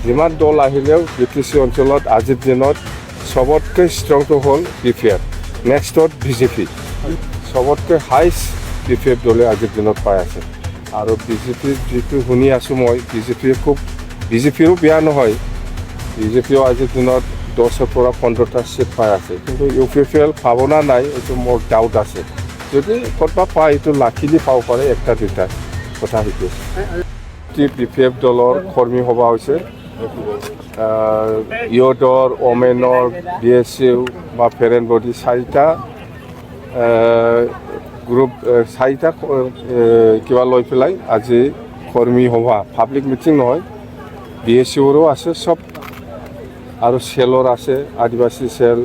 যিমান দল আহিলেও বিটিচি অঞ্চলত আজিৰ দিনত সবতকৈ ষ্ট্ৰংটো হ'ল BPF, নেক্সটত বিজেপি। সবতকৈ হাইষ্ট BPF দলে আজিৰ দিনত পাই আছে। আৰু বিজেপিৰ যিটো শুনি আছোঁ মই, বিজেপিৰো বেয়া নহয়, বিজেপিও আজিৰ দিনত 10ৰ পৰা 15টা চিট পাই আছে। কিন্তু UPPL পাব না নাই এইটো মোৰ ডাউট আছে। যদি ক'ৰবাত পায় এইটো লাকিলি পাব পাৰে, একটা দুটা কথা সেইটো। BPF দলৰ কৰ্মী সভা হৈছে, ইয়দৰ, ওমেনৰ, BSU বা ফেৰেন বডি 4টা গ্ৰুপ 4টা কিবা লৈ পেলাই আজি কৰ্মী সভা, পাব্লিক মিটিং নহয়, BSUৰো আছে চব, আৰু চেলৰ আছে, আদিবাসী চেল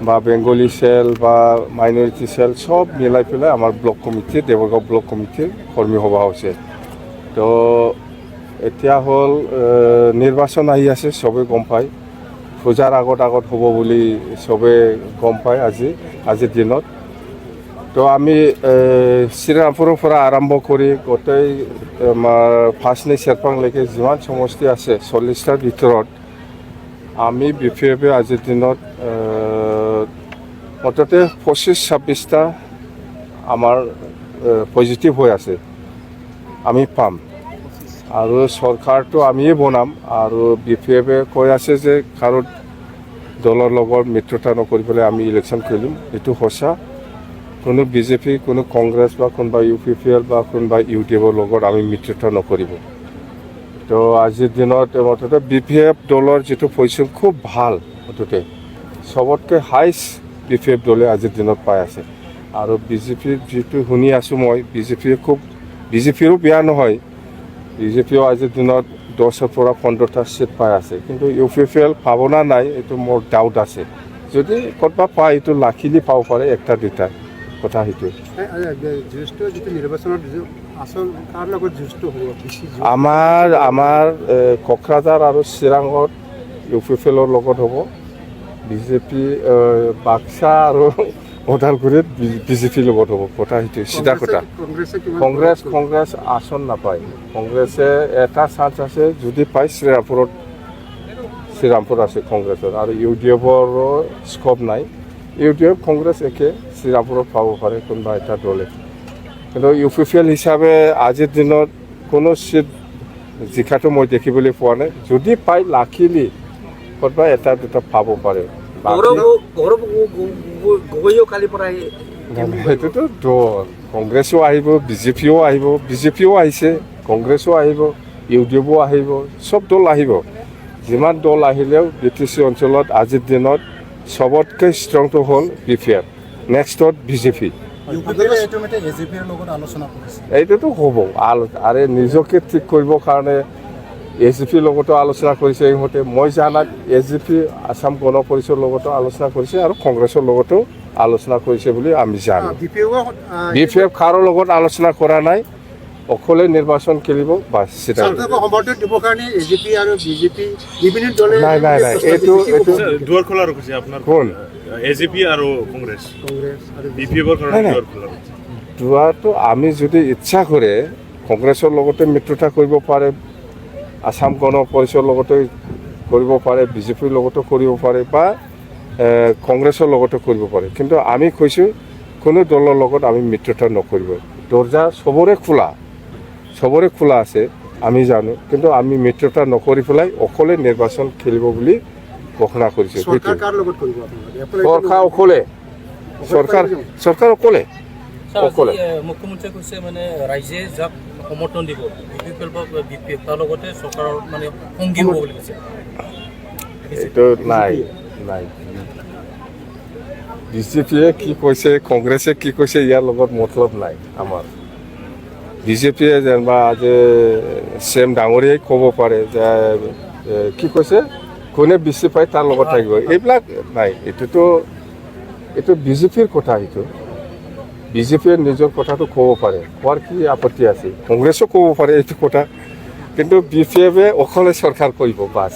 বা বেংগলী চেল বা মাইনৰিটি চেল সব মিলাই পেলাই আমাৰ ব্লক কমিটিৰ, দেৱৰগাঁও ব্লক কমিটিৰ কৰ্মী সভা হৈছে। তো এতিয়া হ'ল নিৰ্বাচন আহি আছে, চবেই গম পায়, পূজাৰ আগত হ'ব বুলি চবেই গম পায় আজিৰ দিনত। তো আমি শ্ৰীৰামপুৰৰ পৰা আৰম্ভ কৰি গোটেই আমাৰ ফাৰ্ষ্টনি চেৰপাংলৈকে যিমান সমষ্টি আছে 40টাৰ ভিতৰত আমি BPF আজিৰ দিনত মুঠতে 25-26টা আমাৰ পজিটিভ হৈ আছে, আমি পাম। আৰু চৰকাৰটো আমিয়ে বনাম। আৰু BPF কৈ আছে যে কাৰো দলৰ লগত মিত্ৰতা নকৰিবলৈ আমি ইলেকশ্যন খেলিম, এইটো সঁচা। কোনো বিজেপি, কোনো কংগ্ৰেছ বা কোনোবা UPPL বা কোনোবা UDFৰ লগত আমি মিত্ৰতা নকৰিব। তো আজিৰ দিনত মুঠতে BPF দলৰ যিটো পজিশ্যন খুব ভাল, মুঠতে সবতকৈ হাইষ্ট BPF দলে আজিৰ দিনত পাই আছে। আৰু বিজেপিৰ যিটো শুনি আছোঁ মই, বিজেপিৰো বেয়া নহয়, বিজেপিও আজিৰ দিনত 10ৰ পৰা 15টা চিট পাই আছে। কিন্তু UPPL পাব না নাই এইটো মোৰ ডাউট আছে। যদি ক'ৰবাত পায় এইটো লাকিলি পাব পাৰে, একটা দুটা কথা সেইটোৱে। আমাৰ কোকৰাঝাৰ আৰু চিৰাঙত UPPLৰ লগত হ'ব, বিজেপি বাক্সা আৰু ওদালগুৰিত বিজেপিৰ লগত হ'ব, কথা সেইটোৱে, চিধা কথা। কংগ্ৰেছ আসন নাপায়, কংগ্ৰেছে এটা চান্স আছে, যদি পায় শ্ৰীৰামপুৰ আছে কংগ্ৰেছৰ, আৰু UDFৰো স্কোপ নাই। UDF কংগ্ৰেছ একে, শ্ৰীৰামপুৰত পাব পাৰে কোনোবা এটা দলে। কিন্তু UPPL হিচাপে আজিৰ দিনত কোনো চিট জিকাটো মই দেখিবলৈ পোৱা নাই। যদি পায় লাকিলি ক'ৰবাত এটা দুটা পাব পাৰে। সেইটোতো দল, কংগ্ৰেছো আহিব, বিজেপিও আহিব, বিজেপিও আহিছে, কংগ্ৰেছো আহিব, UDFও আহিব, চব দল আহিব। যিমান দল আহিলেও বিটিচি অঞ্চলত আজিৰ দিনত সবতকৈ ষ্ট্ৰংটো হ'ল BPF, নেক্সটত বিজেপি। এইটোতো হ'ব, আৰু নিজকে ঠিক কৰিবৰ কাৰণে AGPৰ লগতো আলোচনা কৰিছে ইহঁতে। মই জানাত AGP আসাম গণ পৰিষদৰ লগতো আলোচনা কৰিছে আৰু কংগ্ৰেছৰ লগতো আলোচনা কৰিছে বুলি আমি জানো। BPF কাৰো লগত আলোচনা কৰা নাই, অকলে নিৰ্বাচন খেলিব বাছ। নাই, এইটো দুৱাৰ খোলা ৰাখিছে আপোনাৰ কোন AGP আৰু কংগ্ৰেছ BPFৰ কাৰণে দুৱাৰ খোলা ৰাখিছে। দুৱাৰটো আমি যদি ইচ্ছা কৰে কংগ্ৰেছৰ লগতে মিত্ৰতা কৰিব পাৰে, আসাম গণ পৰিষদৰ লগতে কৰিব পাৰে, বিজেপিৰ লগতো কৰিব পাৰে বা কংগ্ৰেছৰ লগতো কৰিব পাৰে। কিন্তু আমি কৈছোঁ কোনো দলৰ লগত আমি মিত্ৰতা নকৰিব। দৰ্জা চবৰে খোলা আছে, আমি জানো। কিন্তু আমি মিত্ৰতা নকৰি পেলাই অকলে নিৰ্বাচন খেলিব বুলি ঘোষণা কৰিছোঁ। চৰকাৰ অকলে, চৰকাৰ অকলে। মুখ্যমন্ত্ৰীয়ে কৈছে মানে ৰাইজে যাক সমৰ্থন দিব UPPL বা BPF তাৰ লগতে চৰকাৰৰ মানে সংগী হ'ব বুলি কৈছে। এইটো নাই, বিজেপিয়ে কি কৈছে, কংগ্ৰেছে কি কৈছে, ইয়াৰ লগত মতলব নাই আমাৰ। বিজেপিয়ে যেনিবা আজি CM ডাঙৰীয়াই ক'ব পাৰে যে কি কৈছে, কোনে বেছি পায় তাৰ লগত থাকিব, এইবিলাক নাই। এইটো বিজেপিৰ কথা, এইটো বিজেপিয়ে নিজৰ কথাটো ক'ব পাৰে, কোৱাৰ কি আপত্তি আছে, কংগ্ৰেছো ক'ব পাৰে এইটো কথা। কিন্তু BPF অকলে চৰকাৰ কৰিব বাছ।